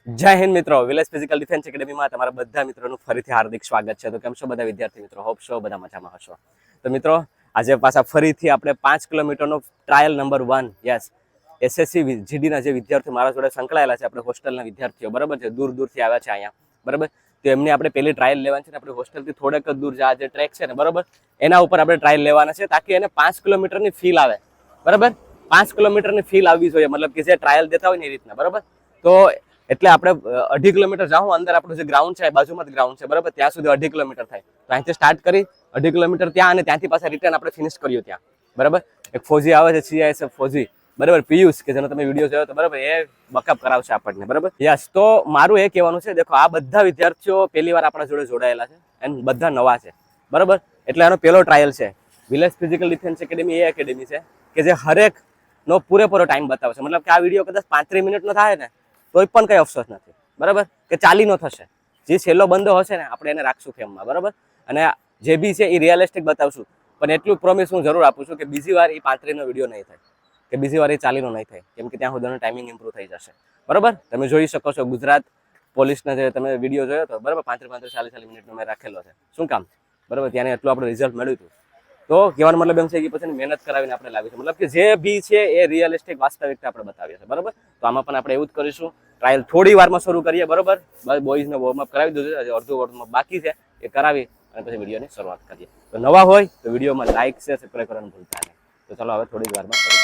જય હિન્દ મિત્રો, village physical defence એકેડેમીમાં તમારા બધા મિત્રોનું ફરીથી હાર્દિક સ્વાગત છે. તો કેમ છો બધા વિદ્યાર્થી મિત્રો? હોપ છો બધા મજામાં હશો. તો મિત્રો આજે પાછા ફરીથી આપણે 5 કિલોમીટરનો ટ્રાયલ નંબર 1 યસ એસએસસી જીડીના જે વિદ્યાર્થીઓ મારા જોડે સંકળાયેલા છે, આપણે હોસ્ટેલના વિદ્યાર્થીઓ બરાબર છે, દૂર દૂરથી આવ્યા છે અહીંયા બરાબર. તો એમને આપણે પહેલી ટ્રાયલ લેવાની છે ને, આપણે હોસ્ટેલથી થોડેક જ દૂર જે ટ્રેક છે ને બરાબર, એના ઉપર આપણે ટ્રાયલ લેવાના છે તાકી એને 5 કિલોમીટરની ફીલ આવે બરાબર. 5 કિલોમીટરની ફીલ આવવી જોઈએ, મતલબ કે જે ટ્રાયલ દેતા હોય ને એ રીતના બરાબર. તો એટલે આપણે 2.5 કિલોમીટર જાઉં અંદર, આપણું જે ગ્રાઉન્ડ છે બાજુમાં જ ગ્રાઉન્ડ છે બરાબર, ત્યાં સુધી 2.5 કિલોમીટર થાય. તો અહીંથી સ્ટાર્ટ કરી 2.5 કિલોમીટર ત્યાં, અને ત્યાંથી પાછા રિટર્ન આપણે ફિનિશ કર્યું ત્યાં બરાબર. એક ફોજી આવે છે, CISF ફોજી બરાબર, પિયુષ, કે જેનો તમે વિડીયો જોયો તો બરાબર, એ બકઅપ કરાવશે આપણને બરાબર. યસ, તો મારું એ કહેવાનું છે, દેખો આ બધા વિદ્યાર્થીઓ પહેલી વાર આપણા જોડે જોડાયેલા છે અને બધા નવા છે બરાબર. એટલે આનો પહેલો ટ્રાયલ છે. વિલેજ ફિઝિકલ ડિફેન્સ એકેડેમી એ એકેડેમી છે કે જે હરેક નો પૂરેપૂરો ટાઈમ બતાવે છે. મતલબ કે આ વિડીયો કદાચ 35 મિનિટનો થાય ને તોય પણ કઈ અફસોસ નથી બરાબર, કે 40 નો થશે. જે છેલ્લો બંદો હશે ને આપણે એને રાખશું ફેમમાં બરાબર. અને જે બી છે એ રિયલિસ્ટિક બતાવશું, પણ એટલું પ્રોમિસ હું જરૂર આપું છું કે બીજી વાર એ 35 નો વિડીયો નહીં થાય, કે બીજી વાર એ 40 નો નહીં થાય, કેમ કે ત્યાં સુધીનો ટાઈમિંગ ઇમ્પ્રૂવ થઈ જશે બરાબર. તમે જોઈ શકો છો ગુજરાત પોલીસના જે તમે વિડીયો જોયો હતો બરાબર, 35-40 મિનિટનો મેં રાખેલો છે. શું કામ બરાબર, ત્યાં એટલું આપણે રિઝલ્ટ મળ્યું હતું. તો કહેવાનો મતલબ એમ છે કે પછી મહેનત કરાવીને આપણે લાવી છે, મતલબ કે જે બી છે એ રિયલિસ્ટિક વાસ્તવિકતા આપણે બતાવીએ છીએ બરાબર. તો આમાં પણ આપણે એવું જ કરીશું. ટ્રાયલ થોડી વારમાં શરૂ કરીએ બરાબર. બોયઝને વોર્મઅપ કરાવી દીધું છે, અડધું વોર્મઅપ બાકી છે, એ કરાવી અને પછી વિડીયોની શરૂઆત કરીએ. તો નવા હોય તો વિડીયોમાં લાઈક છે, સબસ્ક્રાઈબ કરવાનું ભૂલતા નહીં. તો ચાલો હવે થોડી વારમાં શરૂ કરીએ.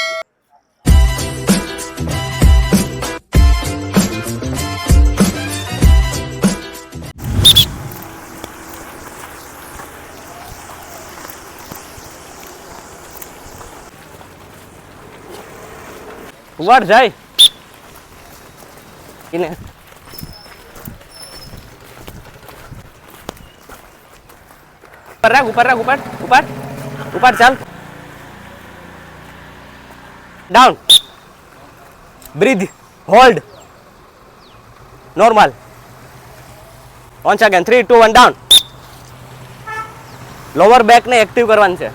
ઉવાડ જાય એને ઉપર રાખ, ઉપર રાખ, ઉપર ચાલ. Down, breath, hold, normal. once again 3 2 1 down. Lower back ને એક્ટિવ કરવાનું છે.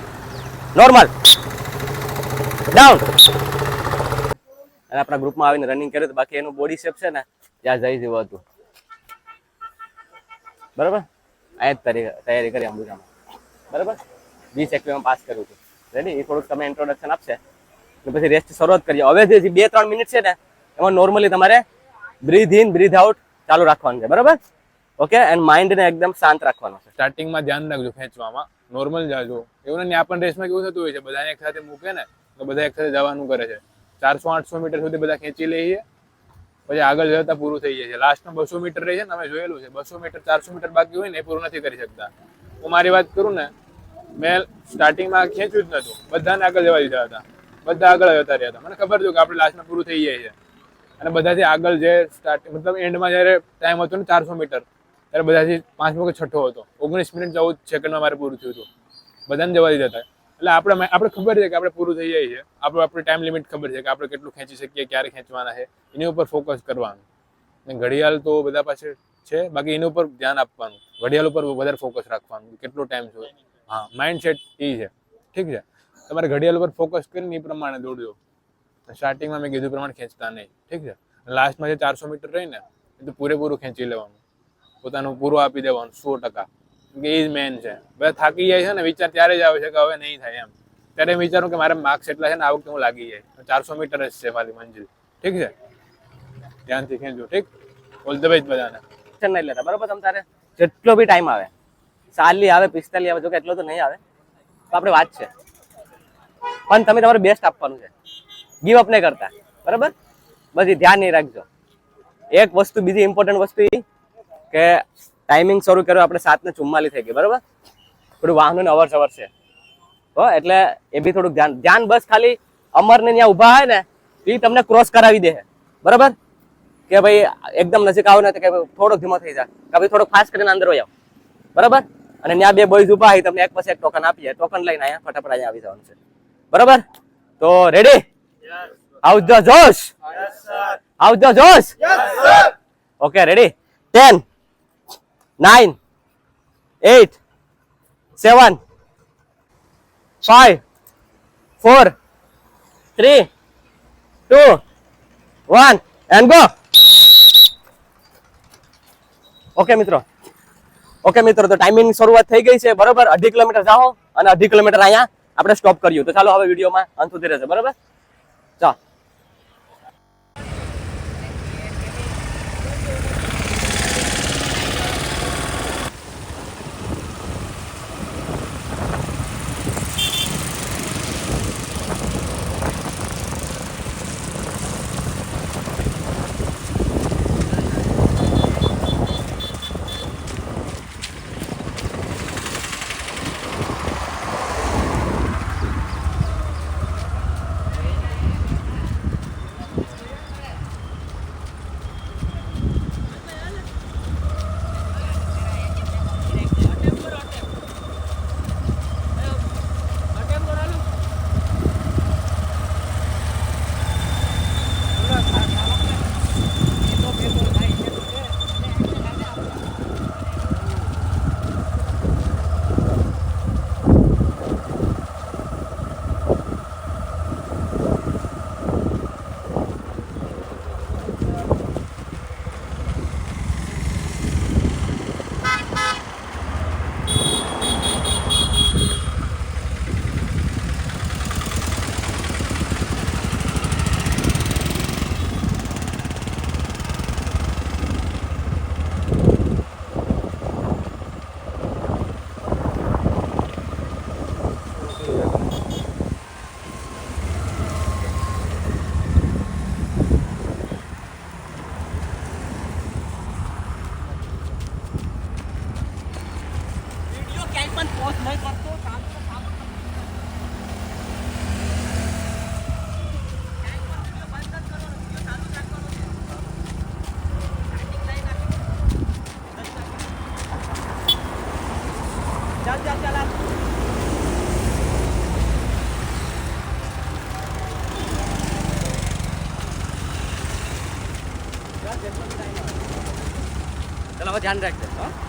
Normal, down. અને આપણા ગ્રુપમાં આવીને રનિંગ કર્યું તો બાકી એનું બોડી શેપ છે ને ત્યાં જઈ જેવું હતું બરાબર. અહીંયા જ તૈયારી કરી અંબુજામાં બરાબર. 20 એકમાં પાસ કર્યું હતું. રેડી, એ થોડુંક તમે ઇન્ટ્રોડક્શન આપશે અને પછી રેસ્ટ શરૂઆત કરીએ. હવે જે 2-3 મિનિટ છે ને એમાં નોર્મલી તમારે બ્રીથ ઇન બ્રીથ આઉટ ચાલુ રાખવાનું છે બરાબર. ઓકે, એન્ડ માઇન્ડને એકદમ શાંત રાખવાનો છે. સ્ટાર્ટિંગમાં ધ્યાન રાખજો ખેંચવામાં, નોર્મલ જાજો. એવું નહીં, આપણ રેસમાં કેવું થતું હોય છે, બધાને એક સાથે મૂકે ને તો બધા એક સાથે જવાનું કરે છે. 400-800 મીટર સુધી બધા ખેંચી લઈએ, પછી આગળ જતા પૂરું થઈ જાય છે. લાસ્ટમાં 200 મીટર રહે છે ને, અમે જોયેલું છે, 200 મીટર 400 મીટર બાકી હોય ને એ પૂરું નથી કરી શકતા. હું મારી વાત કરું ને, મેં સ્ટાર્ટિંગમાં ખેંચ્યું જ નહોતું, બધાને આગળ જવા દીધા હતા, બધા આગળ જતા રહ્યા હતા. મને ખબર હતું કે આપણે લાસ્ટમાં પૂરું થઈ જાય છે, અને બધાથી આગળ જે સ્ટાર્ટિંગ મતલબ એન્ડમાં જ્યારે ટાઈમ હતો ને 400 મીટર, ત્યારે બધાથી 5મો કે 6ઠો હતો. 19 મિનિટ 14 સેકન્ડમાં મારે પૂરું થયું હતું, બધાને જવા દીધા હતા. એટલે આપણે ખબર છે કે આપણે પૂરું થઈ જાય છે, આપણી ટાઈમ લિમિટ ખબર છે કે આપણે કેટલું ખેંચી શકીએ, ક્યારે ખેંચવાના છે, એની ઉપર ફોકસ કરવાનું. અને ઘડિયાળ તો બધા પાસે છે, બાકી એની ઉપર ધ્યાન આપવાનું, ઘડિયાળ ઉપર વધારે ફોકસ રાખવાનું, કેટલો ટાઈમ છે. હા, માઇન્ડ સેટ એ છે, ઠીક છે. તમારે ઘડિયાળ ઉપર ફોકસ કરીને એ પ્રમાણે દોડજો. સ્ટાર્ટિંગમાં મેં કીધું પ્રમાણે ખેંચતા નહીં, ઠીક છે. લાસ્ટમાં જે 400 મીટર રહી ને એ તો પૂરેપૂરું ખેંચી લેવાનું, પોતાનું પૂરું આપી દેવાનું 100%, કે એ જ મેન છે. બધા થાકી જાય છે ને, વિચાર ત્યારે જ આવે છે કે હવે નહીં થાય એમ. ત્યારે એમ વિચારું કે મારે માર્ક્સ એટલા છે ને, આ વખતે હું લાગી જાય. 400 મીટર જ છે મારી મંજિલ, ઠીક છે. ધ્યાનથી ખેંચજો, ઠીક. ઓલ ધ બેસ્ટ બધાને. ટેન્શન નહીં લેતા બરાબર. તમે તારે જેટલો બી ટાઈમ આવે, 40 આવે 45 આવે, જો કે એટલો તો નહીં આવે તો આપણે વાત છે, પણ તમે તમારું બેસ્ટ આપવાનું છે, ગીવ અપ નહીં કરતા બરાબર. બસ એ ધ્યાન નહીં રાખજો. એક વસ્તુ, બીજી ઇમ્પોર્ટન્ટ વસ્તુ એ કે ટાઈમિંગ શરૂ કર્યો આપણે 7:44 થઈ ગઈ બરાબર. થોડું વાહનોની અવર જવર છે હો, એટલે એ બી થોડુંક ધ્યાન બસ ખાલી અમરને ત્યાં ઊભા હોય ને એ તમને ક્રોસ કરાવી દે બરાબર. કે ભાઈ એકદમ નજીક આવો ને કે થોડોક ધીમો થઈ જાય, કે ભાઈ થોડોક ફાસ્ટ કરીને અંદર આવો બરાબર. અને ત્યાં 2 બોયઝ ઊભા હોય, તમને એક પછી એક ટોકન આપીએ, ટોકન લઈને અહીંયા ફટાફટ અહીંયા આવી જવાનું છે બરાબર. તો ready, how the Josh, how the Josh. Okay, ready. 10 9 8 7 5 4 3 2 1 and go. Okay મિત્રો તો ટાઈમિંગ શરૂઆત થઈ ગઈ છે બરોબર 2.5 કિલોમીટર જાઓ અને 2.5 કિલોમીટર અહીંયા આપણે સ્ટોપ કર્યું તો ચાલો હવે વિડીયોમાં અંત સુધી રહેશે બરોબર ચાલો चलो अब ध्यान रखते हैं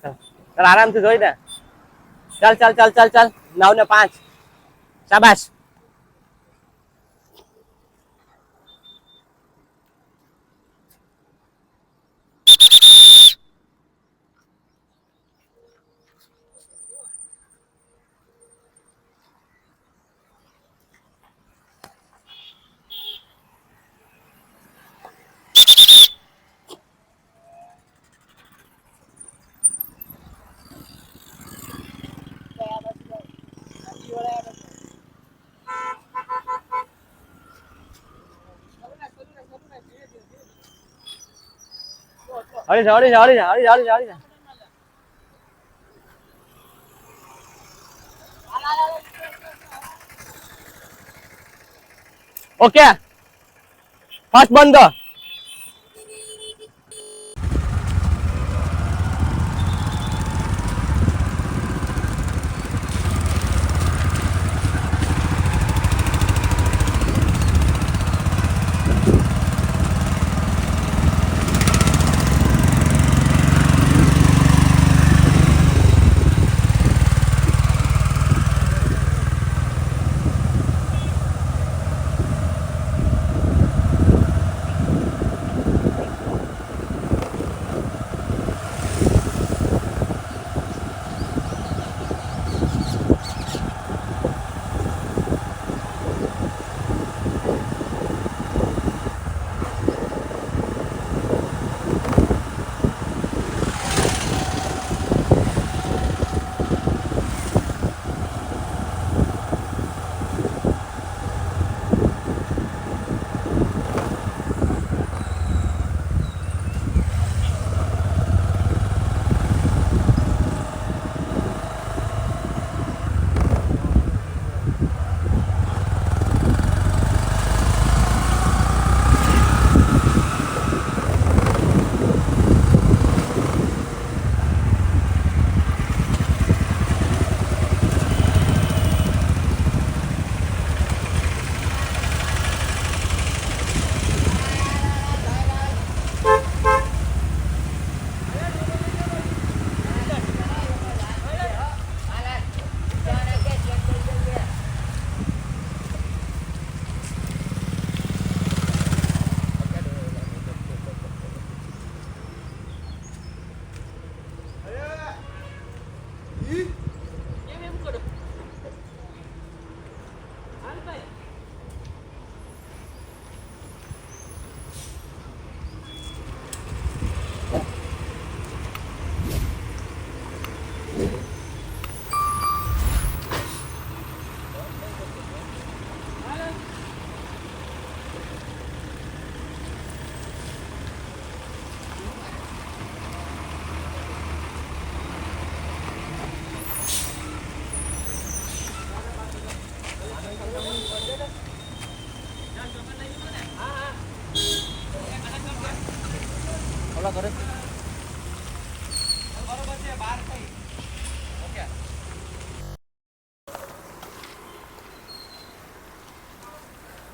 ચાલ આરામથી જોઈ દે. ચાલ ચાલ ચાલ ચાલ ચાલ 9 ને 5. શાબાશ. હળી જા. ઓકે ફાસ્ટ બંધ.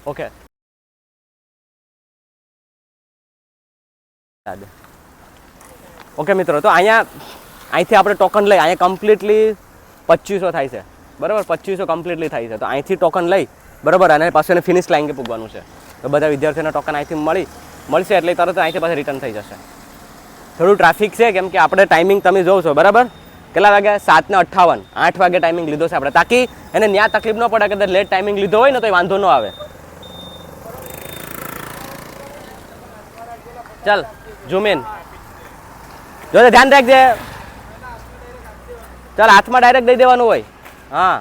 ઓકે ઓકે મિત્રો, તો અહીંથી આપણે ટોકન લઈ, અહીંયા કમ્પ્લીટલી 2500 થાય છે બરાબર. 2500 કમ્પ્લીટલી થાય છે. તો અહીંથી ટોકન લઈ બરાબર, અને પાછું એને ફિનિશ લાઈન પૂગવાનું છે. તો બધા વિદ્યાર્થીઓના ટોકન અહીંથી મળશે એટલે તરત અહીંથી પાછા રિટર્ન થઈ જશે. થોડું ટ્રાફિક છે કેમ કે આપણે ટાઈમિંગ તમે જોવો છો બરાબર, કેટલા વાગ્યા 7:58, 8 વાગે ટાઈમિંગ લીધો છે આપણે, તાકી એને ન્યા તકલીફ ન પડે કે લેટ ટાઈમિંગ લીધો હોય ને તો એ વાંધો ન આવે. ચાલ ઝૂમ ઇન, જો ધ્યાન રાખજે. ચાલ હાથમાં ડાયરેક્ટ દઈ દેવાનું હોય. હા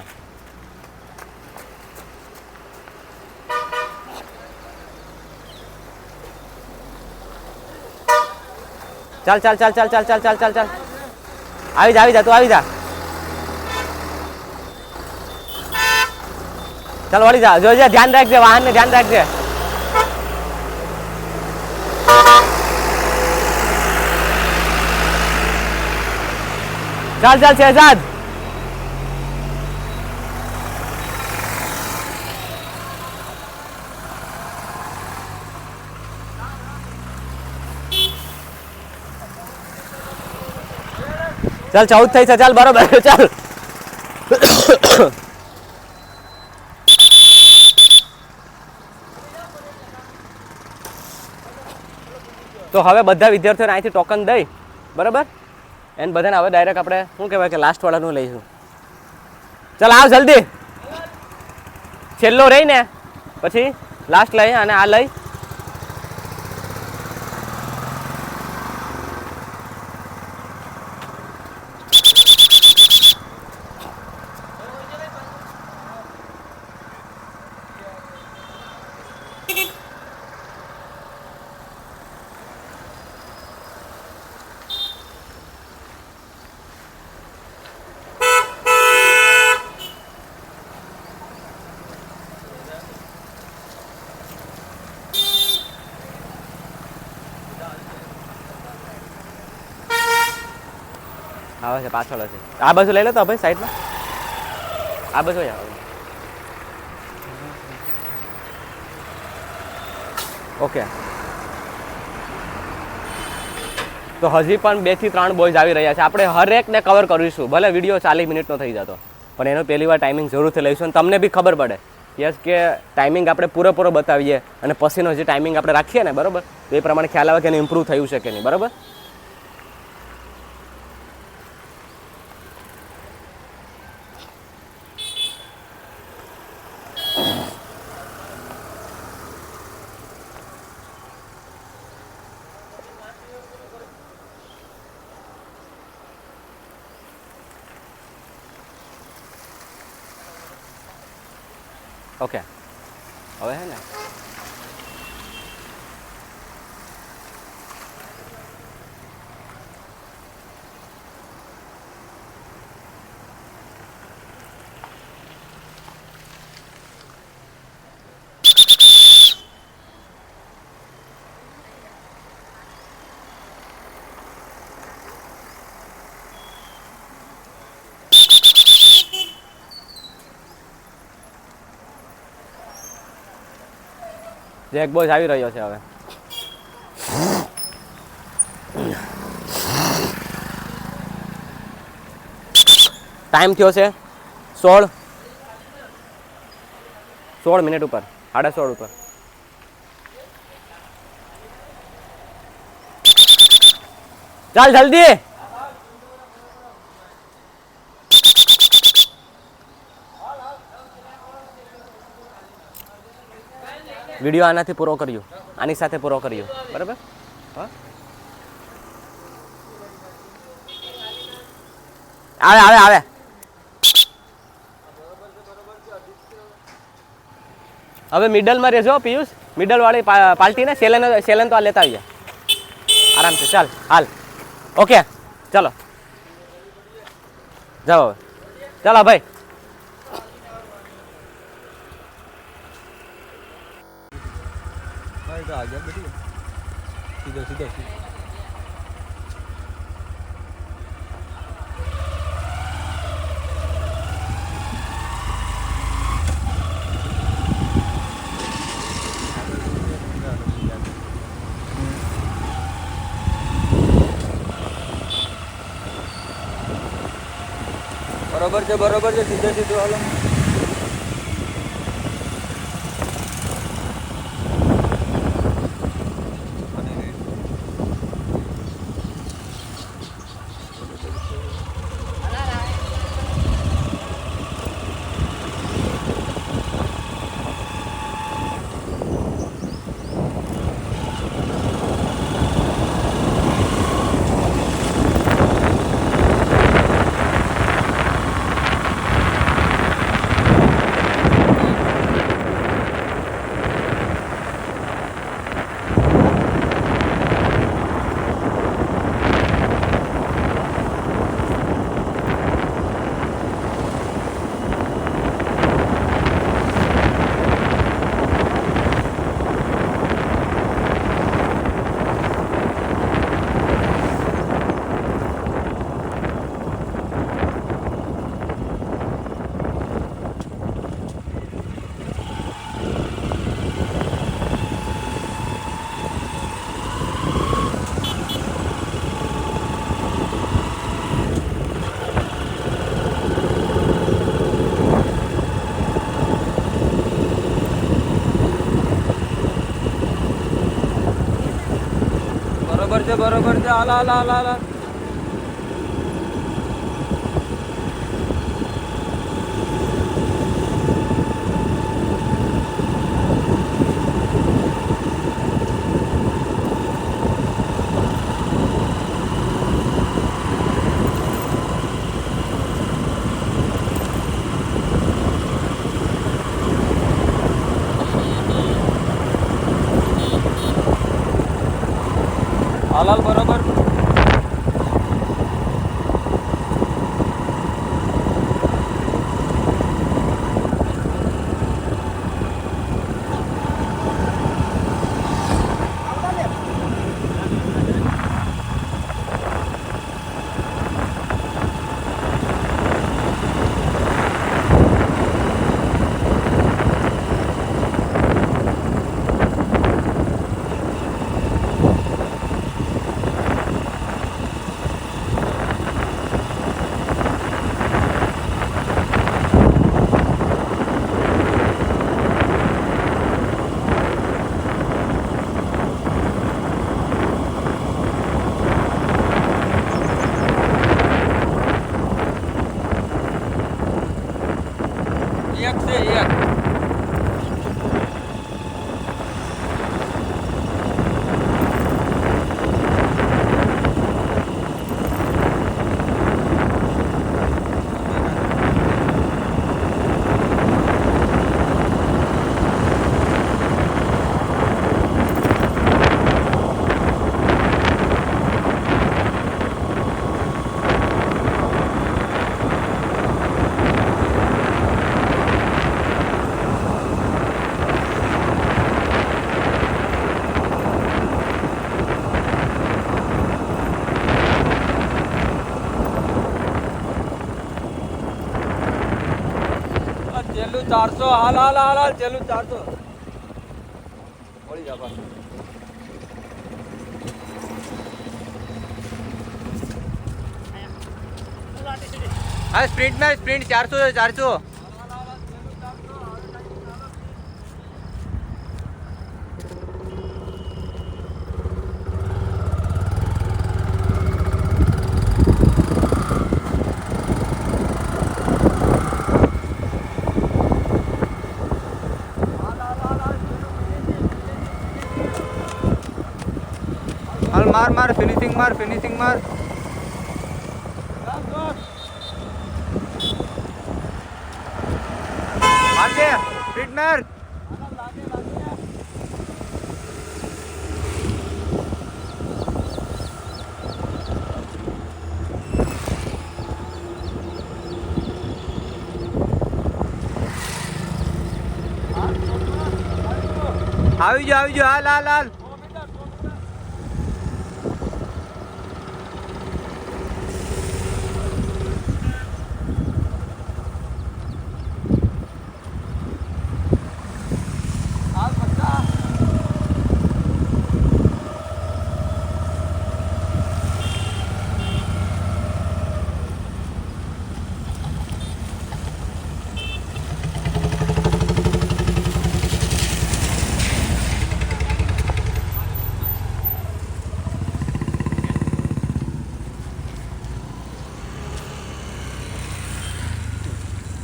ચાલ ચાલ ચાલ ચાલ ચાલ ચાલ ચાલ ચાલ ચાલ આવી જા તું આવી જા. ચાલ વળી જા, જોજે ધ્યાન રાખજે, વાહનને ધ્યાન રાખજે. ચાલ ચાલ શહેજાદ. ચાલ 14 થઈ છે, ચાલ બરોબર, ચાલ. તો હવે બધા વિદ્યાર્થીઓને અહીંથી ટોકન દઈ, બરાબર, એને બધાને હવે ડાયરેક્ટ આપણે શું કહેવાય કે લાસ્ટ વાળાનું લઈશું. ચાલ આવ જલ્દી, છેલ્લો રહીને પછી લાસ્ટ લઈ અને આ લઈ. આવે છે પાછળ હશે, આ બાજુ લઈ લો તો ભાઈ સાઈડમાં, આ બાજુ આવે. ઓકે, તો હજી પણ 2 થી 3 બોયઝ આવી રહ્યા છે. આપણે હરેકને કવર કરીશું, ભલે વિડીયો 40 મિનિટનો થઈ જતો, પણ એનો પહેલી વાર ટાઈમિંગ જરૂરથી લઈશું અને તમને બી ખબર પડે યસ કે ટાઈમિંગ આપણે પૂરેપૂરો બતાવીએ અને પછીનો જે ટાઈમિંગ આપણે રાખીએ ને, બરાબર, તો એ પ્રમાણે ખ્યાલ આવે કે એને ઇમ્પ્રૂવ થયું છે કે નહીં, બરાબર. ઓકે, હવે હે ને જે એક બોય આવી રહ્યો છે હવે. ટાઈમ થયો છે 16 મિનિટ ઉપર, 16:30 ઉપર. ચાલ જલ્દી. વિડીયો આનાથી પૂરો કર્યો, આની સાથે પૂરો કર્યો, બરાબર. હા, આવે આવે આવે. હવે મિડલમાં રહેજો પિયુષ, મિડલ વાળી પાર્ટીને સેલેન તો આ લેતા આવીએ આરામથી. ચાલ હાલ, ઓકે ચલો જાઓ હવે, ચાલો ભાઈ. સીધો સીધો બરોબર છે, સીધો સીધો હાલો. છે બરોબર છે હાલ હાલ હાલ હાલ હાલ. હાલ હાલ બરોબર. એક છે એક. છેલ્લું 400 હાલ હાલ હાલ હાલ છેલ્લું 400. ઓળી જા પાછું. હા સ્પ્રિન્ટ में स्प्रिंट 400 है 400. हाल मार मार फिनिशिंग मार फिनिशिंग मार. आगे स्प्रिंट मार. આવી જાઓ હાલ હાલ હાલ.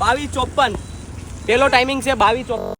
બાવીસ 54 પેલો ટાઈમિંગ છે 22:54.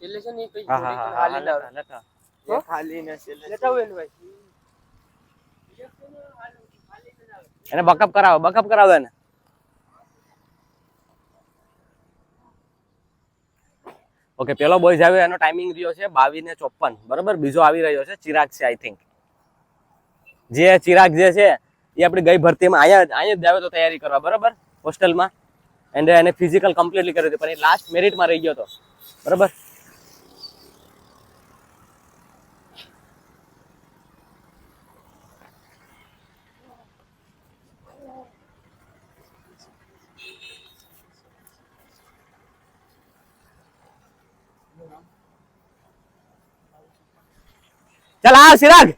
છેલ્લે છે ને કઈ હા હા હા ખાલી ના હા નતા. એ ખાલી ને છેલ્લે લેતા હોય ને ભાઈ. એને બકઅપ કરાવો એને. ઓકે પેલો બોયઝ આવ્યો એનો ટાઈમિંગ રહ્યો છે 22:54 બરોબર. બીજો આવી રહ્યો છે ચિરાગ છે આઈ થિંક. જે ચિરાગ જે છે એ આપણી ગઈ ભરતીમાં અહીંયા જ આવ્યો તો તૈયારી કરવા બરોબર હોસ્ટેલમાં. એન્ડ એને ફિઝિકલ કમ્પ્લીટલી કર્યું હતું, પણ એ લાસ્ટ મેરિટમાં રહી ગયો હતો. બરાબર. ચાલ આ સિરાગ,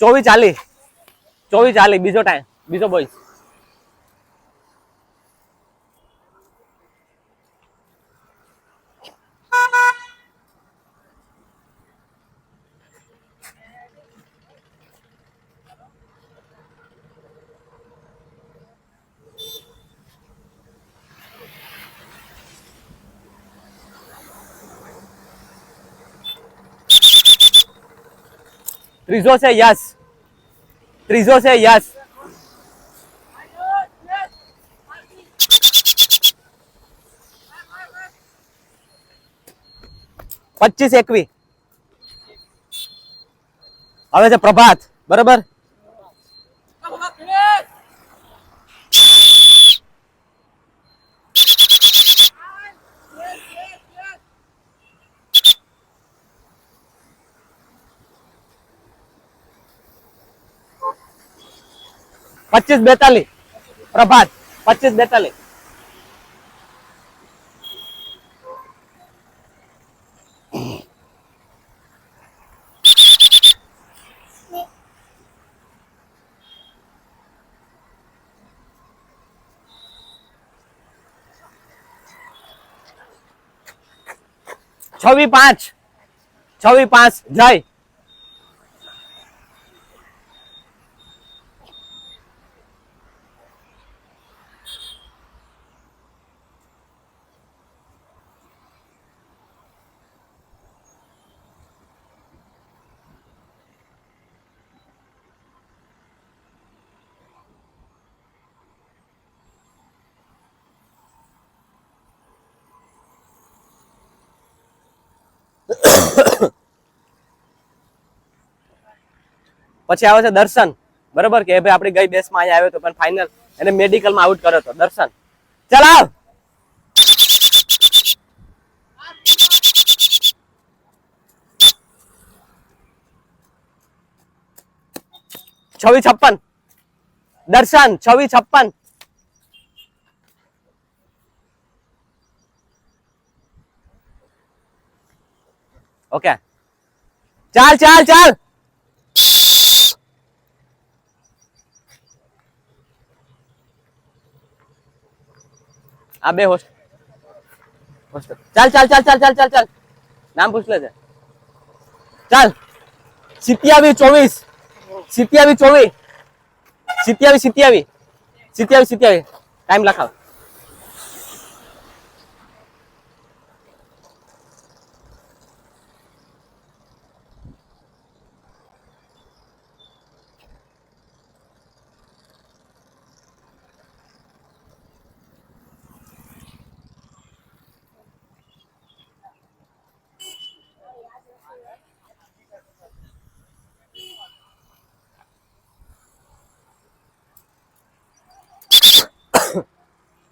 ચોવીસ ચાલીસ બીજો ટાઈમ, બીજો બોય. ત્રીજો છે યસ, ત્રીજો છે યસ. પચીસ એકવી. હવે છે પ્રભાત. બરાબર. પચીસ બેતાલીસ પ્રભાત, 25-42. છવ્વી પાંચ જય. પછી આવે છે દર્શન. બરાબર કે ભાઈ આપણી ગઈ બેસમાં અહીંયા આવ્યો હતો, પણ ફાઇનલ એને મેડિકલમાં આઉટ કર્યો હતો. દર્શન ચલાવ. છવ્વી 56 દર્શન, 26-56. ઓકે ચાલ ચાલ ચાલ. આ બે હોસ્ટ ચાલ ચાલ ચાલ ચાલ ચાલ ચાલ ચાલ. નામ પૂછ લે છે. ચાલ 27-24 27 ટાઈમ લખાવ.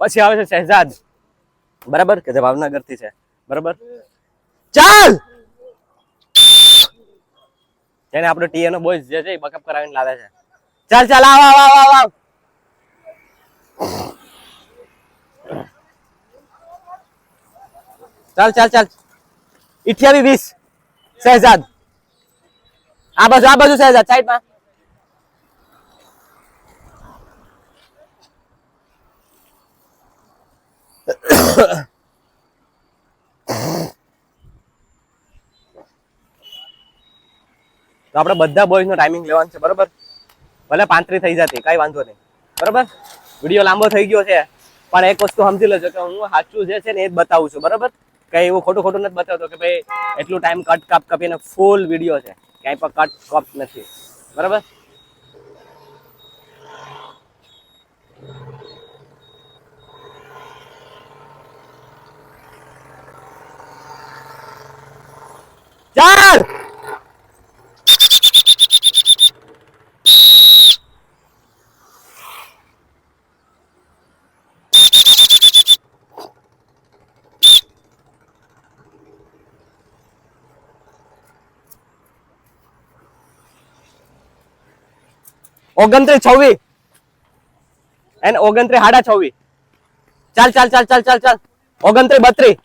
પછી આવે છે શહેજાદ. બરાબર કે જે ભાવનગર થી છે. બરાબર ચાલ. જેને આપણો ટીએ નો બોયઝ જે છે એ બકઅપ કરાવીને લાવે છે. ચાલ ચાલ આવ આવ આવ આવ આવ. ચાલ ચાલ ચાલ 28-20 શહેજાદ. આ બાજુ શહેજાદ સાઈડમાં. તો આપણે બધા બોયઝ નો ટાઈમિંગ લેવાનું છે. બરોબર ભલે 35 થઈ જતી કઈ વાંધો નહીં. બરોબર વિડીયો લાંબો થઈ ગયો છે, પણ એક વસ્તુ સમજી લેજો કે હું સાચું જે છે ને એ જ બતાવું છું. બરોબર કઈ એવું ખોટું નથી બતાવતો કે ભાઈ એટલું ટાઈમ કટ કાપીને ફૂલ વિડીયો છે, ક્યાંય પણ કટ કપ નથી. બરાબર ચાલ 29 26 એન્ડ 29 સાડા 26. ચાલ ચાલ ચાલ ચાલ ચાલ ચાલ 29 32.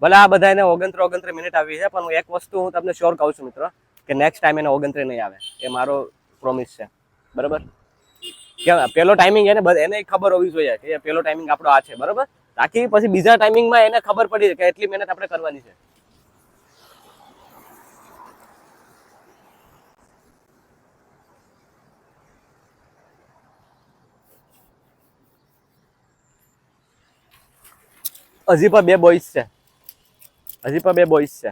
ભલે આ બધા એને 29 મિનિટ આવી છે, પણ એક વસ્તુ હું તમને શ્યોર કહું છું મિત્રો કે નેક્સ્ટ ટાઈમ એને 29 નહીં આવે, એ મારો પ્રોમિસ છે. બરાબર? કે પેલો ટાઈમિંગ એને ખબર હોવી જોઈએ કે પેલો ટાઈમિંગ આપણો આ છે. બરાબર? બાકી પછી બીજા ટાઈમિંગમાં એને ખબર પડી કે એટલી મહેનત આપણે કરવાની છે. હજી પણ 2 બોયસ છે. હજી પણ 2 બોયસ છે.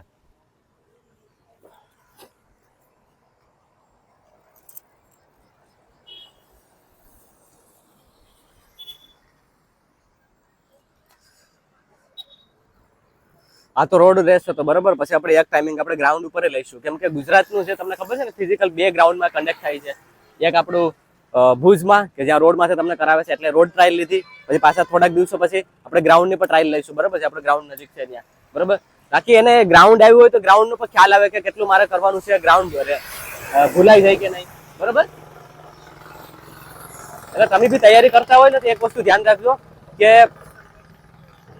આ તો રોડ રેસ હતો. બરાબર? પછી આપણે એક ટાઈમિંગ આપણે ગ્રાઉન્ડ ઉપર લઈશું, કેમ કે ગુજરાતનું છે તમને ખબર છે ને ફિઝિકલ 2 ગ્રાઉન્ડમાં કન્ડક્ટ થાય છે. એક આપણું ભુજમાં કે જ્યાં રોડમાંથી તમને કરાવે છે, એટલે રોડ ટ્રાયલ લીધી. પછી પાછા થોડાક દિવસો પછી આપણે ગ્રાઉન્ડની પણ ટ્રાયલ લઈશું. બરાબર છે? આપણે ગ્રાઉન્ડ નજીક છે ત્યાં. બરાબર? બાકી એને ગ્રાઉન્ડ આવ્યું હોય તો ગ્રાઉન્ડ નો પણ ખ્યાલ આવે કે કેટલું મારે કરવાનું છે. ગ્રાઉન્ડ ભૂલાઈ જાય કે નહીં. બરાબર? એટલે તમે બી તૈયારી કરતા હોય ને તો એક વસ્તુ ધ્યાન રાખજો કે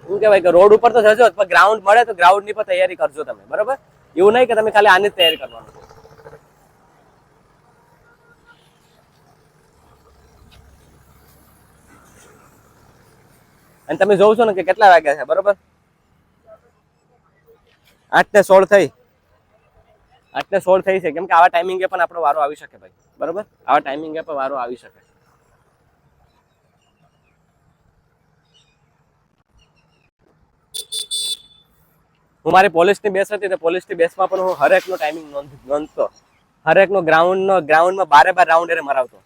શું કહેવાય કે રોડ ઉપર તો જજો, પણ ગ્રાઉન્ડ મળે તો ગ્રાઉન્ડ ની પણ તૈયારી કરજો તમે. બરાબર? એવું નહીં કે તમે ખાલી આની જ તૈયારી કરવાનું છે. અને તમે જોવ છો ને કે કેટલા વાગ્યા છે. બરોબર? 8:16 થઈ. 8:16 થઈ છે, કેમ કે આવા ટાઈમિંગે પણ આપણો વારો આવી શકે ભાઈ. બરોબર? આવા ટાઈમિંગે પણ વારો આવી શકે. હું મારી પોલીસની બેસ હતી તો પોલીસની બેસમાં પણ હું હરેકનો ટાઈમિંગ નોંધતો. હરેકનો ગ્રાઉન્ડમાં 12 રાઉન્ડ એને મરાવતો,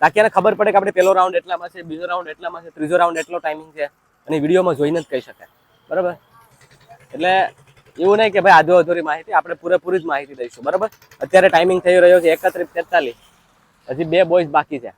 તાકી એને ખબર પડે કે આપણે પેલો રાઉન્ડ એટલામાં છે, બીજો રાઉન્ડ એટલામાં છે, ત્રીજો રાઉન્ડ એટલો ટાઈમિંગ છે, અને વિડીયોમાં જોઈને જ કહી શકાય. બરાબર? એટલે એવું નહીં કે ભાઈ આધો અધૂરી માહિતી, આપણે પૂરેપૂરી જ માહિતી દઈશું. બરાબર? અત્યારે ટાઈમિંગ થઈ રહ્યો છે 31:43. હજી 2 બોયસ બાકી છે.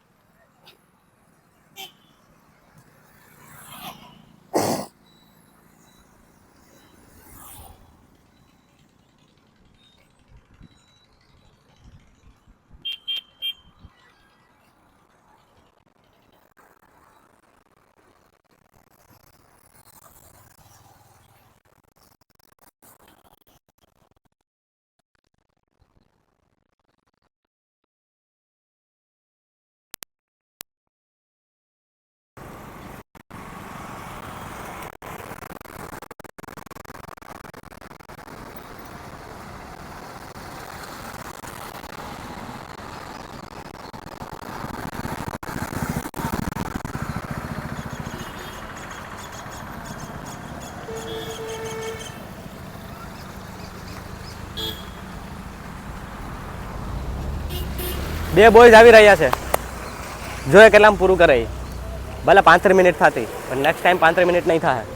બે બોયઝ આવી રહ્યા છે, જોઈએ કેટલામાં પૂરું કરે. ભલે 35 મિનિટ થતી, પણ નેક્સ્ટ ટાઈમ 35 મિનિટ નહીં થાય.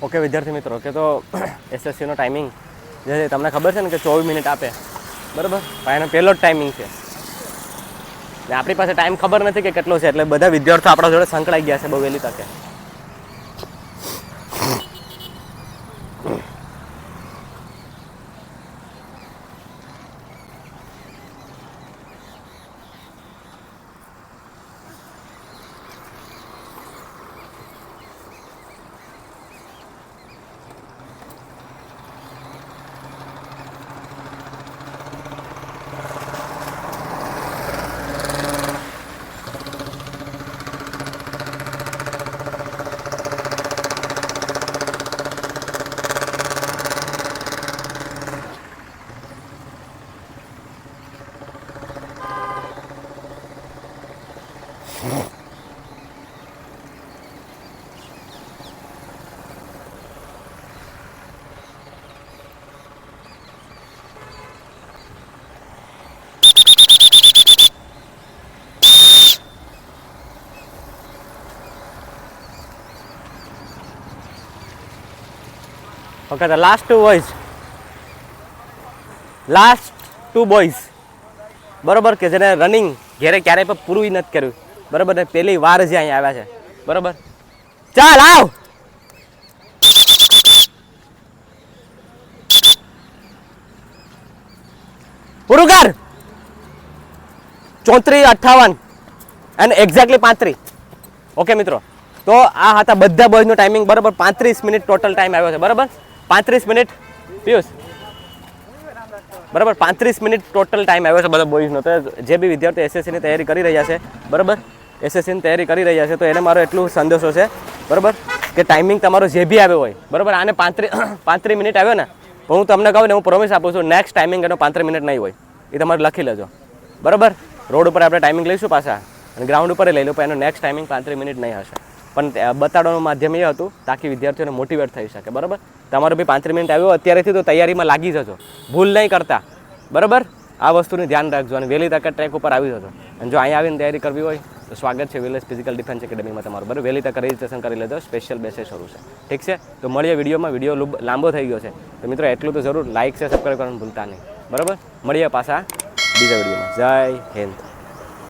ઓકે વિદ્યાર્થી મિત્રો, કે તો એસએસસીનો ટાઈમિંગ જે તમને ખબર છે ને કે 24 મિનિટ આપે. બરાબર? પણ એનો પહેલો જ ટાઈમિંગ છે ને આપણી પાસે ટાઈમ ખબર નથી કે કેટલો છે, એટલે બધા વિદ્યાર્થીઓ આપણા જોડે સંકળાઈ ગયા છે બહુ વહેલી તકે. Okay last 2 boys, last 2 boys, બરોબર, કે જેને રનિંગ ઘેરે ક્યારેય પણ પૂરું નથી કર્યું, બરોબર, ને પહેલી વાર જ અહીંયા આવ્યા છે, બરોબર. ચાલ આવ, પૂરું કર. 34, 58 અને એક્ઝેક્ટલી 35. ઓકે મિત્રો, તો આ હતા બધા બોયઝનો ટાઈમિંગ, બરોબર. 35 મિનિટ ટોટલ ટાઈમ આવ્યો છે, બરોબર. 35 મિનિટ પિયુષ, બરાબર. 35 મિનિટ ટોટલ ટાઈમ આવ્યો છે બધા બોયઝનો. તો જે બી વિદ્યાર્થીઓ એસએસસીની તૈયારી કરી રહ્યા છે, બરાબર, એસએસસીની તૈયારી કરી રહ્યા છે, તો એને મારો એટલું સંદેશો છે, બરાબર, કે ટાઈમિંગ તમારો જે બી આવ્યો હોય, બરાબર, આને 35 મિનિટ આવ્યો ને, તો હું તમને કહું ને, હું પ્રોમિસ આપું છું, નેક્સ્ટ ટાઈમિંગ એનો 35 મિનિટ નહીં હોય, એ તમારે લખી લેજો, બરાબર. રોડ ઉપર આપણે ટાઈમિંગ લઈશું પાછા અને ગ્રાઉન્ડ ઉપર લઈ લો, પણ એનો નેક્સ્ટ ટાઈમિંગ 35 મિનિટ નહીં હશે. પણ બતાડવાનું માધ્યમ એ હતું તાકી વિદ્યાર્થીઓને મોટિવેટ થઈ શકે, બરાબર. તમારો બી 35 મિનિટ આવ્યો અત્યારેથી, તો તૈયારીમાં લાગી જજો, ભૂલ નહીં કરતા, બરાબર. આ વસ્તુનું ધ્યાન રાખજો અને વહેલી તકે ટ્રેક ઉપર આવી જજો. અને જો અહીંયા આવીને તૈયારી કરવી હોય તો સ્વાગત છે વિલેજ ફિઝિકલ ડિફેન્સ એકેડમીમાં તમારું, બરાબર. વહેલી તકે રજીસ્ટ્રેશન કરી લેજો, સ્પેશિયલ બેસે શરૂ છે, ઠીક છે. તો મળીએ વિડીયોમાં. વિડીયો લાંબો થઈ ગયો છે, તો મિત્રો એટલું તો જરૂર લાઇક છે, સબસ્ક્રાઈબ કરવાનું ભૂલતા નહીં, બરાબર. મળીએ પાછા બીજા વિડીયોમાં. જય હિન્દ.